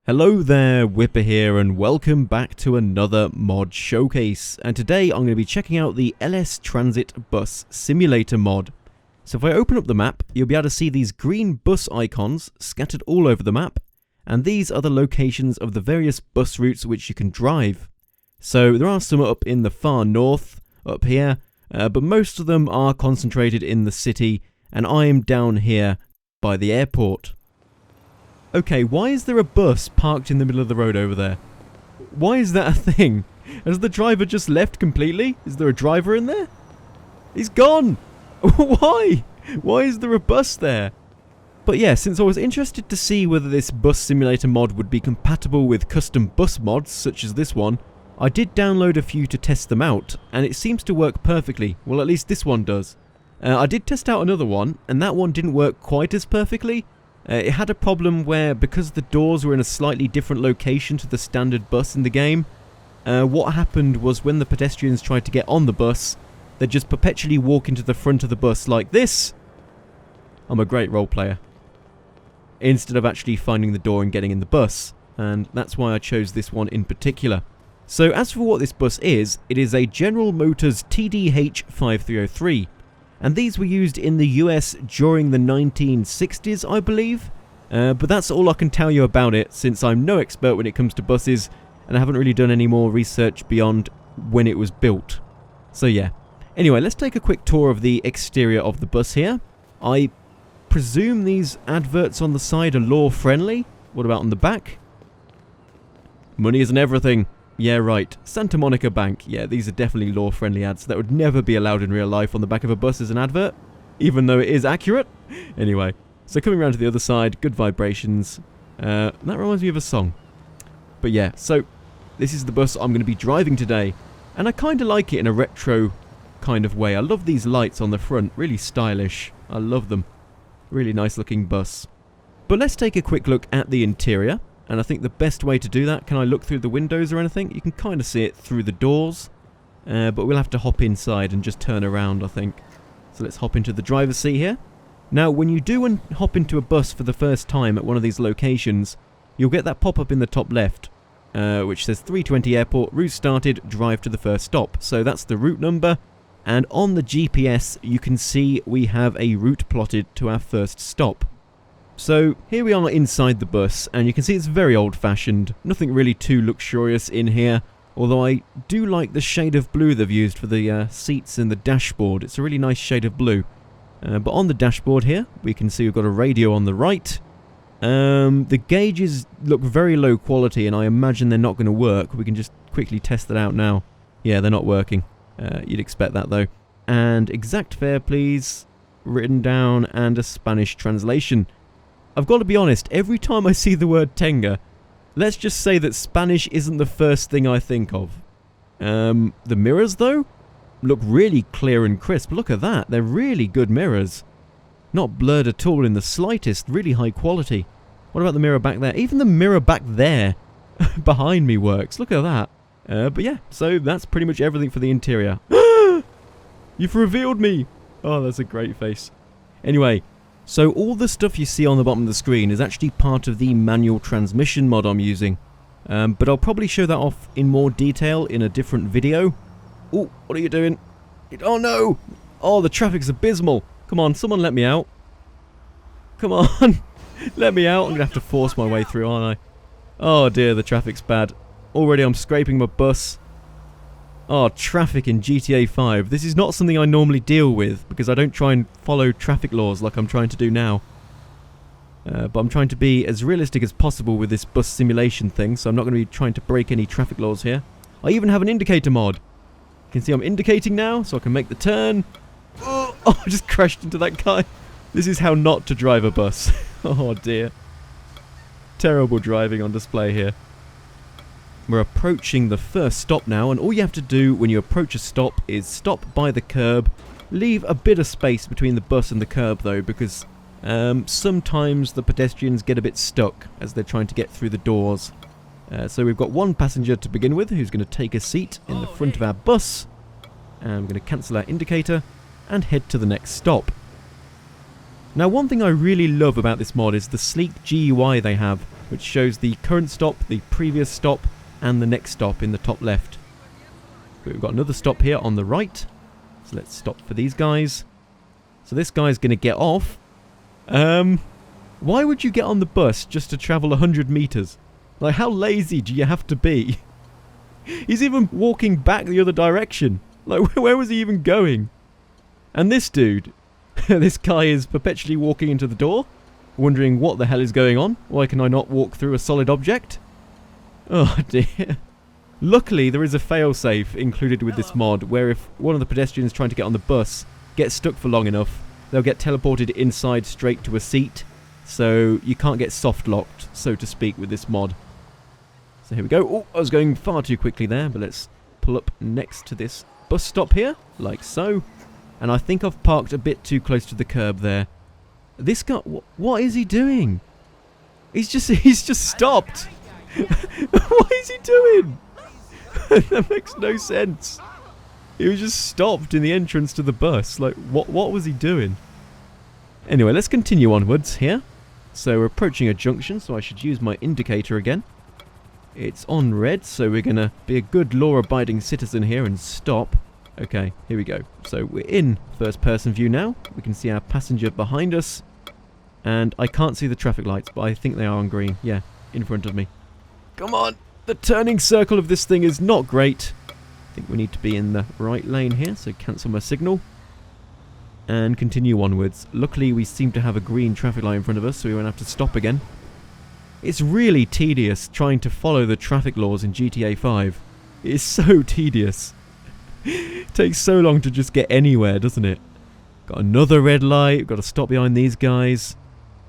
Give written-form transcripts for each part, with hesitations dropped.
Hello there, Wipper here, and welcome back to another mod showcase. And today I'm going to be checking out the LSTransit bus simulator mod. So if I open up the map, you'll be able to see these green bus icons scattered all over the map, and these are the locations of the various bus routes which you can drive. So there are some up in the far north, up here, but most of them are concentrated in the city, and I am down here by the airport. Okay, why is there a bus parked in the middle of the road over there? Why is that a thing? Has the driver just left completely? Is there a driver in there? He's gone! Why? Why is there a bus there? But yeah, since I was interested to see whether this bus simulator mod would be compatible with custom bus mods such as this one, I did download a few to test them out, and it seems to work perfectly. Well, at least this one does. I did test out another one, and that one didn't work quite as perfectly. It had a problem where, because the doors were in a slightly different location to the standard bus in the game, what happened was when the pedestrians tried to get on the bus, they'd just perpetually walk into the front of the bus like this. I'm a great role player. Instead of actually finding the door and getting in the bus, and that's why I chose this one in particular. So as for what this bus is, it is a General Motors TDH5303. And these were used in the US during the 1960s, I believe. But that's all I can tell you about it, since I'm no expert when it comes to buses, and I haven't really done any more research beyond when it was built. So yeah. Anyway, let's take a quick tour of the exterior of the bus here. I presume these adverts on the side are law-friendly. What about on the back? Money isn't everything. Yeah, right. Santa Monica Bank. Yeah, these are definitely law-friendly ads that would never be allowed in real life on the back of a bus as an advert, even though it is accurate. Anyway, so coming around to the other side, good vibrations. That reminds me of a song. But yeah, so this is the bus I'm going to be driving today, and I kind of like it in a retro kind of way. I love these lights on the front, really stylish. I love them. Really nice looking bus. But let's take a quick look at the interior. And I think the best way to do that, can I look through the windows or anything? You can kind of see it through the doors. But we'll have to hop inside and just turn around, I think. So let's hop into the driver's seat here. Now, when you do hop into a bus for the first time at one of these locations, you'll get that pop-up in the top left, which says 320 Airport, route started, drive to the first stop. So that's the route number. And on the GPS, you can see we have a route plotted to our first stop. So here we are inside the bus, and you can see it's very old-fashioned, nothing really too luxurious in here, although I do like the shade of blue they've used for the seats and the dashboard. It's a really nice shade of blue. But on the dashboard here, we can see we've got a radio on the right. The gauges look very low quality, and I imagine they're not going to work. We can just quickly test that out now. Yeah, they're not working. You'd expect that though. And exact fare please, written down, and a Spanish translation. I've got to be honest, every time I see the word Tenga, let's just say that Spanish isn't the first thing I think of. The mirrors, though, look really clear and crisp. Look at that, they're really good mirrors. Not blurred at all in the slightest, really high quality. What about the mirror back there? Even the mirror back there behind me works, look at that. But yeah, so that's pretty much everything for the interior. You've revealed me! Oh, that's a great face. Anyway, so all the stuff you see on the bottom of the screen is actually part of the manual transmission mod I'm using. But I'll probably show that off in more detail in a different video. Oh, what are you doing? Oh no! Oh, the traffic's abysmal. Come on, someone let me out. Come on, let me out. I'm going to have to force my way through, aren't I? Oh dear, the traffic's bad. Already I'm scraping my bus. Oh, traffic in GTA 5. This is not something I normally deal with, because I don't try and follow traffic laws like I'm trying to do now. But I'm trying to be as realistic as possible with this bus simulation thing, so I'm not going to be trying to break any traffic laws here. I even have an indicator mod. You can see I'm indicating now, so I can make the turn. Oh, I just crashed into that guy. This is how not to drive a bus. Oh dear. Terrible driving on display here. We're approaching the first stop now, and all you have to do when you approach a stop is stop by the curb. Leave a bit of space between the bus and the curb though, because sometimes the pedestrians get a bit stuck as they're trying to get through the doors. So we've got one passenger to begin with who's going to take a seat in the front of our bus. And I'm going to cancel our indicator and head to the next stop. Now, one thing I really love about this mod is the sleek GUI they have. which shows the current stop, the previous stop, and the next stop in the top left. But we've got another stop here on the right. So let's stop for these guys. So this guy's going to get off. Why would you get on the bus just to travel 100 meters? Like, how lazy do you have to be? He's even walking back the other direction. Like, where was he even going? And this dude, this guy is perpetually walking into the door, wondering what the hell is going on. Why can I not walk through a solid object? Oh dear. Luckily, there is a failsafe included with this mod, where if one of the pedestrians trying to get on the bus gets stuck for long enough, they'll get teleported inside straight to a seat, so you can't get soft locked, so to speak, with this mod. So here we go. Oh, I was going far too quickly there, but let's pull up next to this bus stop here, like so. And I think I've parked a bit too close to the curb there. This guy, what is he doing? He's just stopped. What is he doing? That makes no sense. He was just stopped in the entrance to the bus. Like, what was he doing? Anyway, let's continue onwards here. So we're approaching a junction, so I should use my indicator again. It's on red, so we're going to be a good law-abiding citizen here and stop. Okay, here we go. So we're in first-person view now. We can see our passenger behind us. And I can't see the traffic lights, but I think they are on green. Yeah, in front of me. Come on! The turning circle of this thing is not great. I think we need to be in the right lane here, so cancel my signal. And continue onwards. Luckily, we seem to have a green traffic light in front of us, so we won't have to stop again. It's really tedious trying to follow the traffic laws in GTA 5. It is so tedious. It takes so long to just get anywhere, doesn't it? Got another red light. Got to stop behind these guys.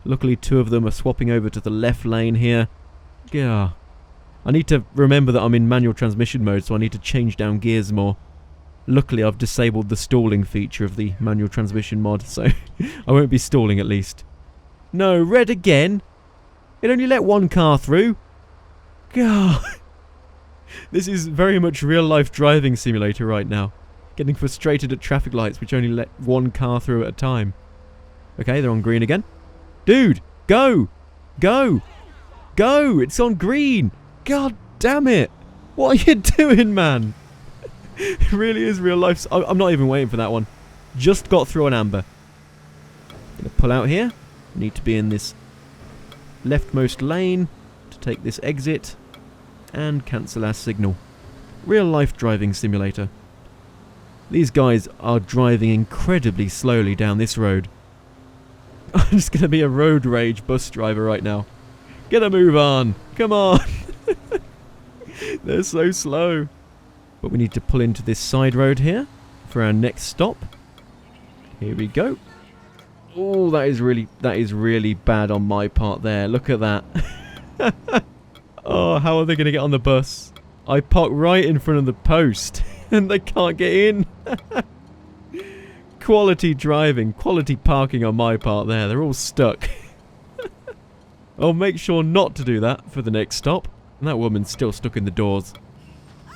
Luckily, two of them are swapping over to the left lane here. Yeah. I need to remember that I'm in manual transmission mode, so I need to change down gears more. Luckily, I've disabled the stalling feature of the manual transmission mod, so I won't be stalling at least. No, red again? It only let one car through. God. This is very much real-life driving simulator right now. Getting frustrated at traffic lights which only let one car through at a time. Okay, they're on green again. Dude, go! Go! Go! It's on green! God damn it! What are you doing, man? It really is real life. I'm not even waiting for that one. Just got through an amber. Gonna pull out here. Need to be in this leftmost lane to take this exit and cancel our signal. Real life driving simulator. These guys are driving incredibly slowly down this road. I'm just going to be a road rage bus driver right now. Get a move on. Come on. They're so slow. But we need to pull into this side road here for our next stop. Here we go. Oh, that is really bad on my part there. Look at that. Oh, how are they going to get on the bus? I parked right in front of the post and they can't get in. Quality driving, quality parking on my part there. They're all stuck. I'll make sure not to do that for the next stop. And that woman's still stuck in the doors.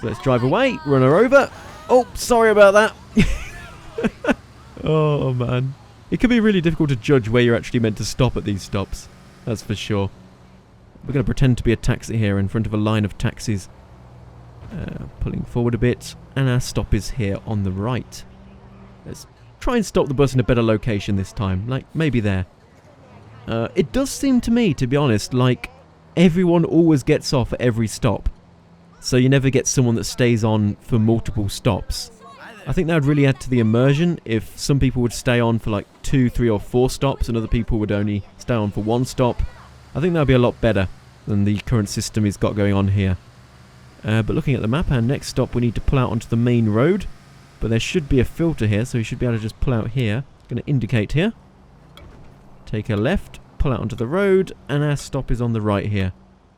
So let's drive away, run her over. Oh, sorry about that. Oh, man. It can be really difficult to judge where you're actually meant to stop at these stops. That's for sure. We're going to pretend to be a taxi here in front of a line of taxis. Pulling forward a bit. And our stop is here on the right. Let's try and stop the bus in a better location this time. Like, maybe there. It does seem to me, to be honest, like everyone always gets off at every stop. So you never get someone that stays on for multiple stops. I think that would really add to the immersion if some people would stay on for like 2, 3 or 4 stops and other people would only stay on for 1 stop. I think that would be a lot better than the current system he's got going on here. But looking at the map, our next stop we need to pull out onto the main road. But there should be a filter here, so we should be able to just pull out here. Going to indicate here. Take a left, pull out onto the road, and our stop is on the right here.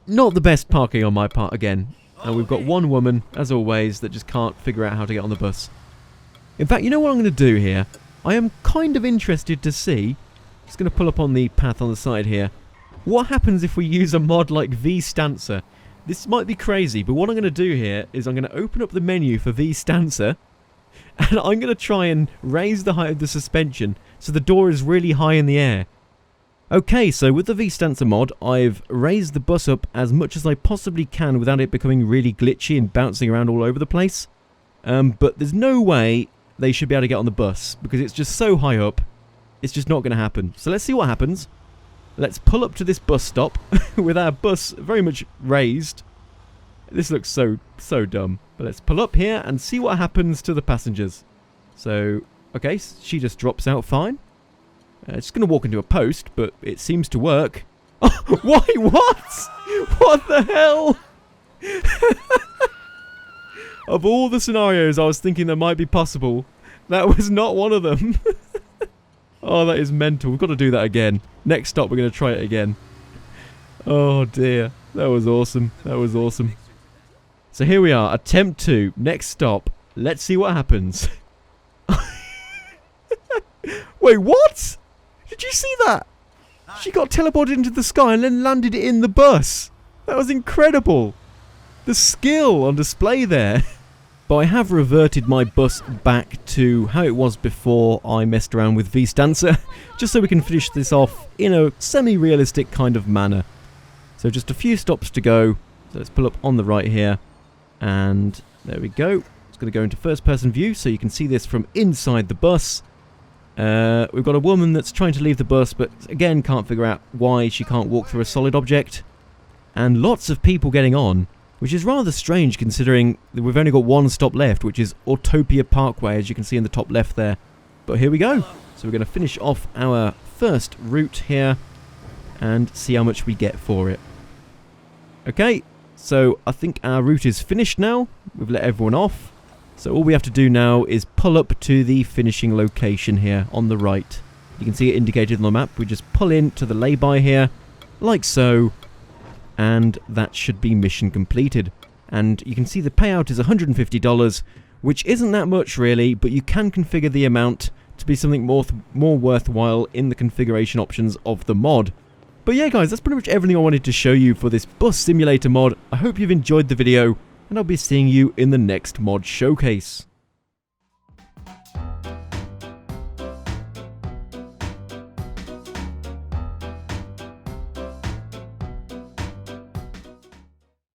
Not the best parking on my part again. And we've got one woman, as always, that just can't figure out how to get on the bus. In fact, you know what I'm going to do here? I am kind of interested to see, just going to pull up on the path on the side here, what happens if we use a mod like V-Stancer? This might be crazy, but what I'm going to do here is I'm going to open up the menu for V-Stancer, and I'm going to try and raise the height of the suspension so the door is really high in the air. Okay, so with the V-Stancer mod, I've raised the bus up as much as I possibly can without it becoming really glitchy and bouncing around all over the place. But there's no way they should be able to get on the bus, because it's just so high up, it's just not going to happen. So let's see what happens. Let's pull up to this bus stop with our bus very much raised. This looks so dumb. But let's pull up here and see what happens to the passengers. So, okay, she just drops out fine. It's going to walk into a post, but it seems to work. Oh, why? What? What the hell? Of all the scenarios I was thinking that might be possible, that was not one of them. Oh, that is mental. We've got to do that again. Next stop, we're going to try it again. Oh, dear. That was awesome. That was awesome. So here we are. Attempt 2. Next stop. Let's see what happens. Wait, what? Did you see that? She got teleported into the sky and then landed in the bus. That was incredible. The skill on display there. But I have reverted my bus back to how it was before I messed around with V-Stancer, just so we can finish this off in a semi-realistic kind of manner. So just a few stops to go. So let's pull up on the right here. And there we go. It's going to go into first-person view so you can see this from inside the bus. We've got a woman that's trying to leave the bus, but again can't figure out why she can't walk through a solid object. And lots of people getting on, which is rather strange considering that we've only got one stop left, which is Autopia Parkway, as you can see in the top left there. But here we go. So we're going to finish off our first route here and see how much we get for it. Okay, so I think our route is finished now. We've let everyone off. So all we have to do now is pull up to the finishing location here on the right. You can see it indicated on the map. We just pull in to the lay-by here, like so, and that should be mission completed. And you can see the payout is $150, which isn't that much really, but you can configure the amount to be something more worthwhile in the configuration options of the mod. But yeah guys, that's pretty much everything I wanted to show you for this bus simulator mod. I hope you've enjoyed the video, and I'll be seeing you in the next mod showcase.